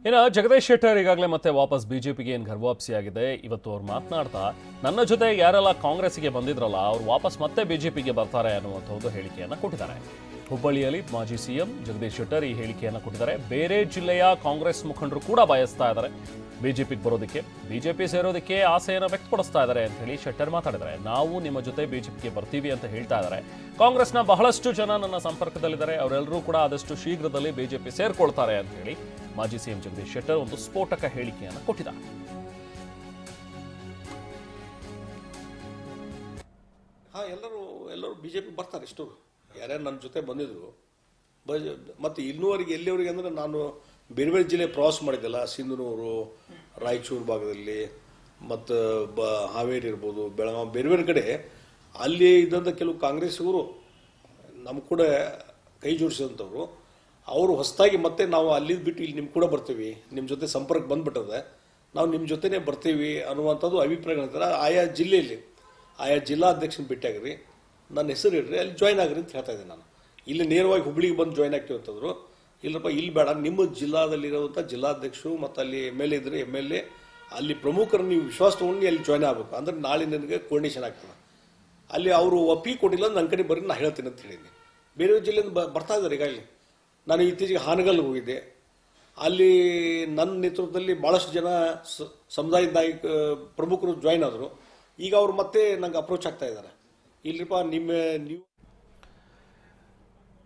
ಇನ್ನು ಜಗದೀಶ್ ಶೆಟ್ಟರ್ ಈಗಾಗಲೇ ಮತ್ತೆ ವಾಪಸ್ ಬಿಜೆಪಿಗೆ ಏನು ಘರ್ವಾಪ್ಸಿಯಾಗಿದೆ. ಇವತ್ತು ಅವ್ರು ಮಾತನಾಡ್ತಾ ನನ್ನ ಜೊತೆ ಯಾರೆಲ್ಲ ಕಾಂಗ್ರೆಸ್ಗೆ ಬಂದಿದ್ರಲ್ಲ ಅವ್ರು ವಾಪಸ್ ಮತ್ತೆ ಬಿಜೆಪಿಗೆ ಬರ್ತಾರೆ ಅನ್ನುವಂಥ ಒಂದು ಹೇಳಿಕೆಯನ್ನು ಕೊಟ್ಟಿದ್ದಾರೆ. ಹುಬ್ಬಳ್ಳಿಯಲ್ಲಿ ಮಾಜಿ ಸಿಎಂ ಜಗದೀಶ್ ಶೆಟ್ಟರ್ ಈ ಹೇಳಿಕೆಯನ್ನು ಕೊಟ್ಟಿದ್ದಾರೆ. ಬೇರೆ ಜಿಲ್ಲೆಯ ಕಾಂಗ್ರೆಸ್ ಮುಖಂಡರು ಕೂಡ ಬಯಸ್ತಾ ಇದ್ದಾರೆ ಬಿಜೆಪಿಗೆ ಬರೋದಕ್ಕೆ, ಬಿಜೆಪಿ ಸೇರೋದಕ್ಕೆ ಆಸೆಯನ್ನು ವ್ಯಕ್ತಪಡಿಸ್ತಾ ಇದ್ದಾರೆ ಅಂತ ಹೇಳಿ ಶೆಟ್ಟರ್ ಮಾತಾಡಿದ್ದಾರೆ. ನಾವು ನಿಮ್ಮ ಜೊತೆ ಬಿಜೆಪಿಗೆ ಬರ್ತೀವಿ ಅಂತ ಹೇಳ್ತಾ ಇದ್ದಾರೆ. ಕಾಂಗ್ರೆಸ್ನ ಬಹಳಷ್ಟು ಜನ ನನ್ನ ಸಂಪರ್ಕದಲ್ಲಿದ್ದಾರೆ, ಅವರೆಲ್ಲರೂ ಕೂಡ ಆದಷ್ಟು ಶೀಘ್ರದಲ್ಲಿ ಬಿಜೆಪಿ ಸೇರ್ಕೊಳ್ತಾರೆ ಅಂತ ಹೇಳಿ ಮಾಜಿ ಸಿಎಂ ಜಗದೀಶ್ ಶೆಟ್ಟರ್ ಒಂದು ಸ್ಫೋಟಕ ಹೇಳಿಕೆಯನ್ನು ಕೊಟ್ಟಿದ್ದಾರೆ. ಎಲ್ಲರೂ ಬಿಜೆಪಿ ಬರ್ತಾರೆ. ಇಷ್ಟು ಯಾರ್ಯಾರು ನನ್ನ ಜೊತೆ ಬಂದಿದ್ರು. ಮತ್ತು ಇನ್ನೂವರೆಗೆ ಎಲ್ಲಿವರೆಗೆ ಅಂದರೆ ನಾನು ಬೇರೆ ಬೇರೆ ಜಿಲ್ಲೆ ಪ್ರವಾಸ ಮಾಡಿದ್ದೆಲ್ಲ, ಸಿಂಧನೂರು, ರಾಯಚೂರು ಭಾಗದಲ್ಲಿ, ಮತ್ತು ಹಾವೇರಿ ಇರ್ಬೋದು, ಬೆಳಗಾವಿ, ಬೇರೆ ಬೇರೆ ಕಡೆ ಅಲ್ಲಿ ಇದ್ದಂಥ ಕೆಲವು ಕಾಂಗ್ರೆಸ್ಸಿಗರು ನಮ್ಮ ಕೂಡ ಕೈ ಜೋಡಿಸಿದಂಥವ್ರು, ಅವರು ಹೊಸದಾಗಿ ಮತ್ತೆ ನಾವು ಅಲ್ಲಿ ಬಿಟ್ಟು ಇಲ್ಲಿ ನಿಮ್ಮ ಕೂಡ ಬರ್ತೀವಿ, ನಿಮ್ಮ ಜೊತೆ ಸಂಪರ್ಕ ಬಂದ್ಬಿಟ್ಟದೆ, ನಾವು ನಿಮ್ಮ ಜೊತೆನೇ ಬರ್ತೀವಿ ಅನ್ನುವಂಥದ್ದು ಅಭಿಪ್ರಾಯಗಳಿರ್ತಾರೆ. ಆಯಾ ಜಿಲ್ಲೆಯಲ್ಲಿ ಆಯಾ ಜಿಲ್ಲಾಧ್ಯಕ್ಷನ ಭೇಟಿಯಾಗ್ರಿ, ನನ್ನ ಹೆಸರು ಇಡ್ರಿ, ಅಲ್ಲಿ ಜಾಯ್ನ್ ಆಗ್ರಿ ಅಂತ ಹೇಳ್ತಾ ಇದ್ದೆ. ನಾನು ಇಲ್ಲಿ ನೇರವಾಗಿ ಹುಬ್ಳಿಗೆ ಬಂದು ಜಾಯ್ನ್ ಆಗ್ತೀವಿ ಅಂತಂದ್ರು. ಇಲ್ಲಪ್ಪ ಇಲ್ಲಿ ಬೇಡ, ನಿಮ್ಮ ಜಿಲ್ಲಾದಲ್ಲಿರುವಂಥ ಜಿಲ್ಲಾಧ್ಯಕ್ಷರು ಮತ್ತು ಅಲ್ಲಿ MLA ಇದ್ರೆ MLA ಅಲ್ಲಿ ಪ್ರಮುಖರು ನೀವು ವಿಶ್ವಾಸ ತೊಗೊಂಡು ಅಲ್ಲಿ ಜಾಯ್ನ್ ಆಗಬೇಕು, ಅಂದ್ರೆ ನಾಳೆ ನನಗೆ ಕೋರ್ಡಿನೇಷನ್ ಆಗ್ತದೆ. ಅಲ್ಲಿ ಅವರು ಒಪ್ಪಿಗೆ ಕೊಟ್ಟಿಲ್ಲ ನನ್ನ ಕಡೆ ಬರ್ರಿ, ನಾನು ಹೇಳ್ತೀನಿ ಅಂತ ಹೇಳಿದ್ದೀನಿ. ಬೇರೆ ಜಿಲ್ಲೆಯಿಂದ ಬರ್ತಾ ಇದ್ದಾರೆ. ಈಗಾಗಲೇ ನಾನು ಇತ್ತೀಚೆಗೆ ಹಾನಗಲ್ಗೆ ಹೋಗಿದ್ದೆ. ಅಲ್ಲಿ ನನ್ನ ನೇತೃತ್ವದಲ್ಲಿ ಭಾಳಷ್ಟು ಜನ ಸಮುದಾಯದ ಪ್ರಮುಖರು ಜಾಯ್ನ್ ಆದರು. ಈಗ ಅವರು ಮತ್ತೆ ನಂಗೆ ಅಪ್ರೋಚ್ ಆಗ್ತಾ ಇದ್ದಾರೆ. ಇಲ್ಲರಿಪ್ಪ ನೀವು